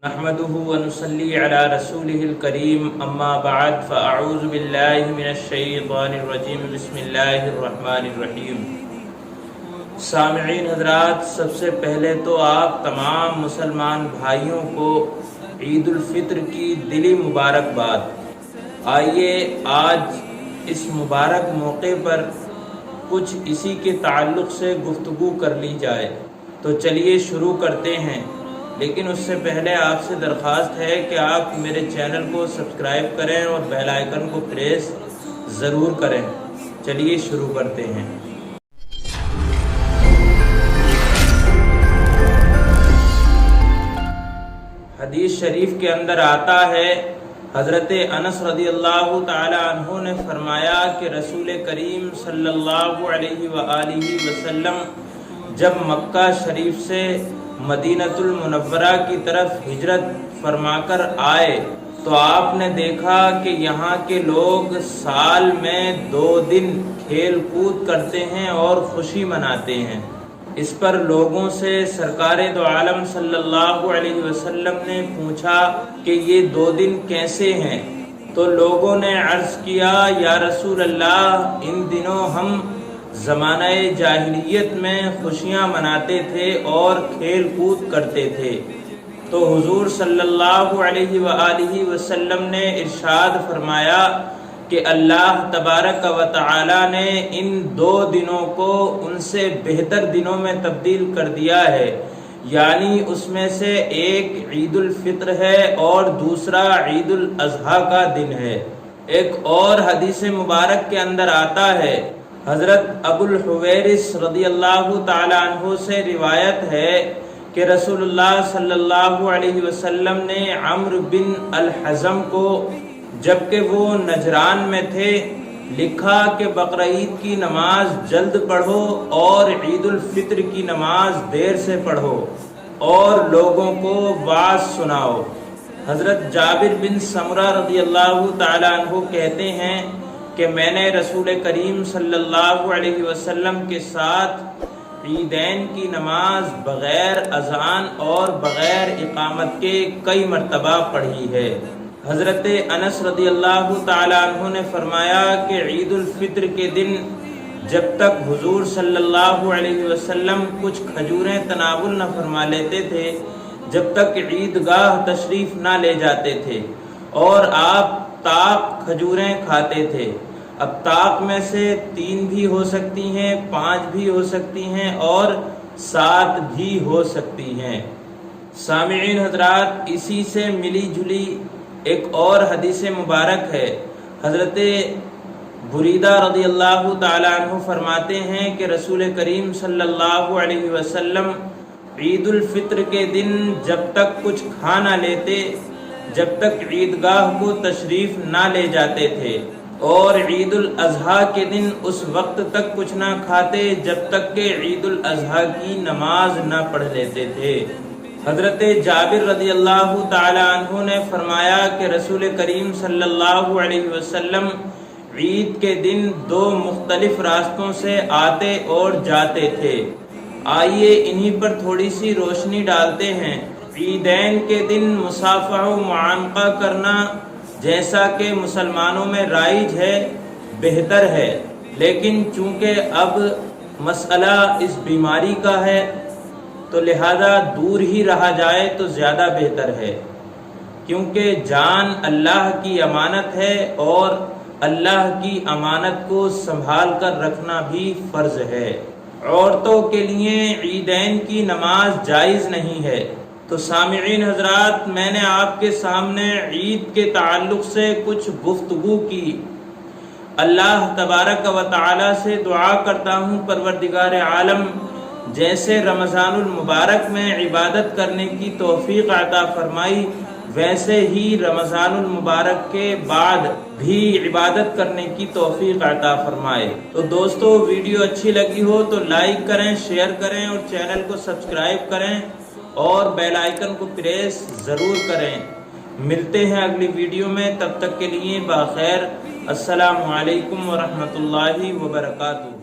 نحمده ونصلي على رسوله الكريم اما بعد فاعوذ بالله من الشیطان الرجیم بسم اللہ الرحمن الرحیم۔ سامعین حضرات، سب سے پہلے تو آپ تمام مسلمان بھائیوں کو عید الفطر کی دلی مبارکباد۔ آئیے آج اس مبارک موقع پر کچھ اسی کے تعلق سے گفتگو کر لی جائے، تو چلیے شروع کرتے ہیں۔ لیکن اس سے پہلے آپ سے درخواست ہے کہ آپ میرے چینل کو سبسکرائب کریں اور بیل آئیکن کو پریس ضرور کریں۔ چلیے شروع کرتے ہیں۔ حدیث شریف کے اندر آتا ہے، حضرت انس رضی اللہ تعالی عنہ نے فرمایا کہ رسول کریم صلی اللہ علیہ وآلہ وسلم جب مکہ شریف سے مدینۃ المنورہ کی طرف ہجرت فرما کر آئے تو آپ نے دیکھا کہ یہاں کے لوگ سال میں 2 دن کھیل کود کرتے ہیں اور خوشی مناتے ہیں۔ اس پر لوگوں سے سرکار دو عالم صلی اللہ علیہ وسلم نے پوچھا کہ یہ 2 دن کیسے ہیں؟ تو لوگوں نے عرض کیا، یا رسول اللہ، ان دنوں ہم زمانہ جاہلیت میں خوشیاں مناتے تھے اور کھیل کود کرتے تھے۔ تو حضور صلی اللہ علیہ وآلہ وسلم نے ارشاد فرمایا کہ اللہ تبارک و تعالی نے ان 2 دنوں کو ان سے بہتر دنوں میں تبدیل کر دیا ہے، یعنی اس میں سے ایک عید الفطر ہے اور دوسرا عید الاضحیٰ کا دن ہے۔ ایک اور حدیث مبارک کے اندر آتا ہے، حضرت ابو الحویرث رضی اللہ تعالی عنہ سے روایت ہے کہ رسول اللہ صلی اللہ علیہ وسلم نے عمرو بن الحزم کو، جبکہ وہ نجران میں تھے، لکھا کہ بقرعید کی نماز جلد پڑھو اور عید الفطر کی نماز دیر سے پڑھو اور لوگوں کو وعظ سناؤ۔ حضرت جابر بن سمرہ رضی اللہ تعالی عنہ کہتے ہیں کہ میں نے رسول کریم صلی اللہ علیہ وسلم کے ساتھ عیدین کی نماز بغیر اذان اور بغیر اقامت کے کئی مرتبہ پڑھی ہے۔ حضرت انس رضی اللہ تعالی عنہ نے فرمایا کہ عید الفطر کے دن جب تک حضور صلی اللہ علیہ وسلم کچھ کھجوریں تناول نہ فرما لیتے تھے، جب تک عیدگاہ تشریف نہ لے جاتے تھے، اور آپ طاق کھجوریں کھاتے تھے۔ اب طاق میں سے 3 بھی ہو سکتی ہیں، 5 بھی ہو سکتی ہیں اور 7 بھی ہو سکتی ہیں۔ سامعین حضرات، اسی سے ملی جلی ایک اور حدیث مبارک ہے۔ حضرت بریدہ رضی اللہ تعالی عنہ فرماتے ہیں کہ رسول کریم صلی اللہ علیہ وسلم عید الفطر کے دن جب تک کچھ کھا نہ لیتے، جب تک عیدگاہ کو تشریف نہ لے جاتے تھے، اور عید الاضحیٰ کے دن اس وقت تک کچھ نہ کھاتے جب تک کہ عید الاضحیٰ کی نماز نہ پڑھ لیتے تھے۔ حضرت جابر رضی اللہ تعالی عنہ نے فرمایا کہ رسول کریم صلی اللہ علیہ وسلم عید کے دن 2 مختلف راستوں سے آتے اور جاتے تھے۔ آئیے انہی پر تھوڑی سی روشنی ڈالتے ہیں۔ عیدین کے دن مصافحہ و معانقہ کرنا جیسا کہ مسلمانوں میں رائج ہے، بہتر ہے، لیکن چونکہ اب مسئلہ اس بیماری کا ہے تو لہذا دور ہی رہا جائے تو زیادہ بہتر ہے، کیونکہ جان اللہ کی امانت ہے اور اللہ کی امانت کو سنبھال کر رکھنا بھی فرض ہے۔ عورتوں کے لیے عیدین کی نماز جائز نہیں ہے۔ تو سامعین حضرات، میں نے آپ کے سامنے عید کے تعلق سے کچھ گفتگو کی۔ اللہ تبارک و تعالی سے دعا کرتا ہوں پروردگار عالم جیسے رمضان المبارک میں عبادت کرنے کی توفیق عطا فرمائی، ویسے ہی رمضان المبارک کے بعد بھی عبادت کرنے کی توفیق عطا فرمائے۔ تو دوستو، ویڈیو اچھی لگی ہو تو لائک کریں، شیئر کریں اور چینل کو سبسکرائب کریں اور بیل آئیکن کو پریس ضرور کریں۔ ملتے ہیں اگلی ویڈیو میں، تب تک کے لیے بخیر۔ السلام علیکم ورحمۃ اللہ وبرکاتہ۔